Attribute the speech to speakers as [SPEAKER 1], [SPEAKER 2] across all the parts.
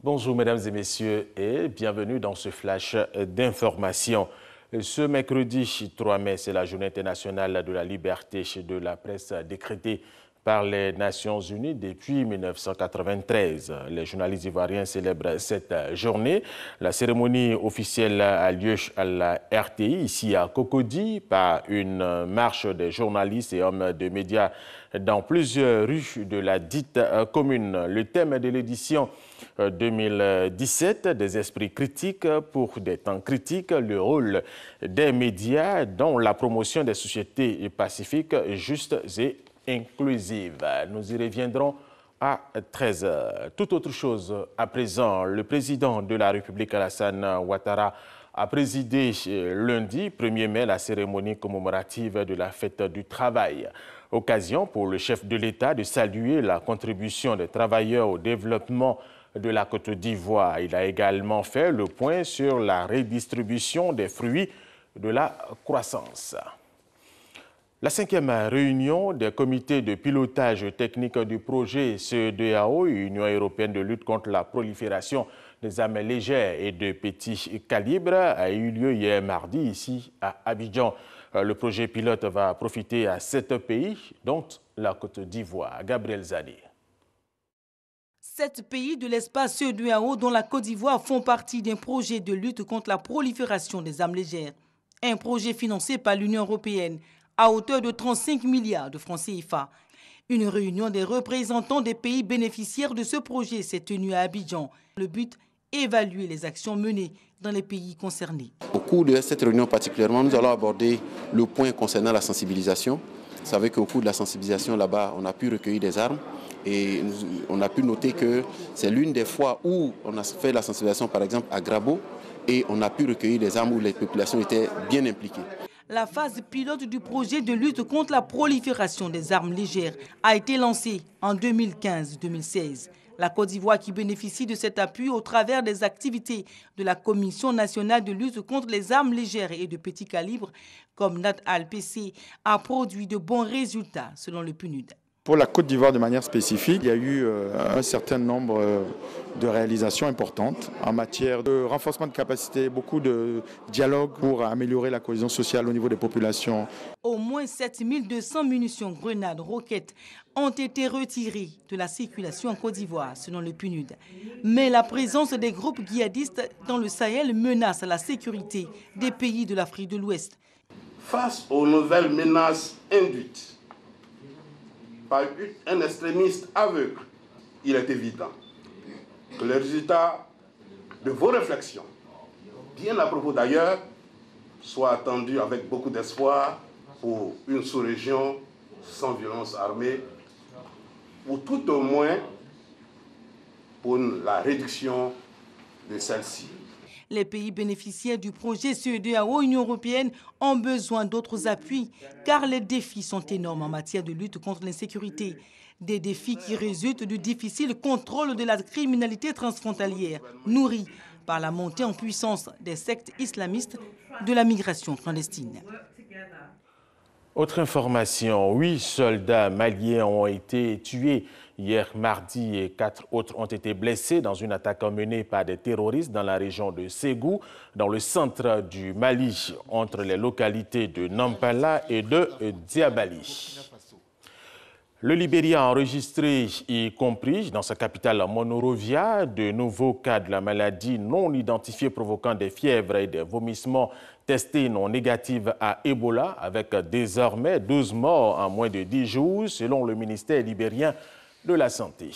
[SPEAKER 1] Bonjour mesdames et messieurs et bienvenue dans ce flash d'information. Ce mercredi 3 mai, c'est la journée internationale de la liberté de la presse décrétée par les Nations Unies depuis 1993. Les journalistes ivoiriens célèbrent cette journée. La cérémonie officielle a lieu à la RTI, ici à Cocody, par une marche des journalistes et hommes de médias dans plusieurs rues de la dite commune. Le thème de l'édition 2017, des esprits critiques pour des temps critiques, le rôle des médias dans la promotion des sociétés pacifiques, justes et inclusive. Nous y reviendrons à 13 h. Tout autre chose à présent, le président de la République Alassane Ouattara a présidé lundi 1er mai la cérémonie commémorative de la fête du travail. Occasion pour le chef de l'État de saluer la contribution des travailleurs au développement de la Côte d'Ivoire. Il a également fait le point sur la redistribution des fruits de la croissance. La 5e réunion des comités de pilotage technique du projet CEDEAO, Union européenne de lutte contre la prolifération des armes légères et de petits calibres, a eu lieu hier mardi ici à Abidjan. Le projet pilote va profiter à 7 pays, dont la Côte d'Ivoire. Gabriel Zadé.
[SPEAKER 2] 7 pays de l'espace CEDEAO dont la Côte d'Ivoire font partie d'un projet de lutte contre la prolifération des armes légères. Un projet financé par l'Union européenne à hauteur de 35 milliards de francs CFA. Une réunion des représentants des pays bénéficiaires de ce projet s'est tenue à Abidjan. Le but, évaluer les actions menées dans les pays concernés.
[SPEAKER 3] Au cours de cette réunion particulièrement, nous allons aborder le point concernant la sensibilisation. Vous savez qu'au cours de la sensibilisation là-bas, on a pu recueillir des armes et on a pu noter que c'est l'une des fois où on a fait la sensibilisation, par exemple à Grabo, et on a pu recueillir des armes où les populations étaient bien impliquées.
[SPEAKER 2] La phase pilote du projet de lutte contre la prolifération des armes légères a été lancée en 2015-2016. La Côte d'Ivoire, qui bénéficie de cet appui au travers des activités de la Commission nationale de lutte contre les armes légères et de petits calibres, comme NATAL-PC, a produit de bons résultats selon le PNUD.
[SPEAKER 4] Pour la Côte d'Ivoire de manière spécifique, il y a eu un certain nombre de réalisations importantes en matière de renforcement de capacité, beaucoup de dialogue pour améliorer la cohésion sociale au niveau des populations.
[SPEAKER 2] Au moins 7200 munitions, grenades, roquettes ont été retirées de la circulation en Côte d'Ivoire, selon le PNUD. Mais la présence des groupes djihadistes dans le Sahel menace la sécurité des pays de l'Afrique de l'Ouest.
[SPEAKER 5] Face aux nouvelles menaces induites par un extrémiste aveugle, il est évident que le résultat de vos réflexions, bien à propos d'ailleurs, soit attendu avec beaucoup d'espoir pour une sous-région sans violence armée, ou tout au moins pour la réduction de celle-ci.
[SPEAKER 2] Les pays bénéficiaires du projet CEDEAO Union européenne ont besoin d'autres appuis car les défis sont énormes en matière de lutte contre l'insécurité. Des défis qui résultent du difficile contrôle de la criminalité transfrontalière, nourrie par la montée en puissance des sectes islamistes de la migration clandestine.
[SPEAKER 1] Autre information, 8 soldats maliens ont été tués hier mardi et 4 autres ont été blessés dans une attaque menée par des terroristes dans la région de Ségou, dans le centre du Mali, entre les localités de Nampala et de Diabali. Le Libéria a enregistré, y compris dans sa capitale Monrovia, de nouveaux cas de la maladie non identifiée provoquant des fièvres et des vomissements testés non négatifs à Ebola, avec désormais 12 morts en moins de 10 jours, selon le ministère libérien de la Santé.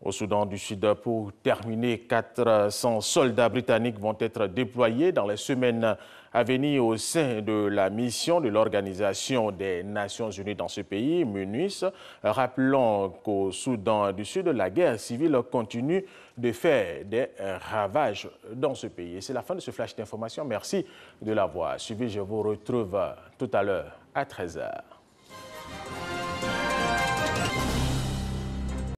[SPEAKER 1] Au Soudan du Sud, pour terminer, 400 soldats britanniques vont être déployés dans les semaines à venir au sein de la mission de l'Organisation des Nations Unies dans ce pays, MINUS. Rappelons qu'au Soudan du Sud, la guerre civile continue de faire des ravages dans ce pays. C'est la fin de ce flash d'information. Merci de l'avoir suivi. Je vous retrouve tout à l'heure à 13 h.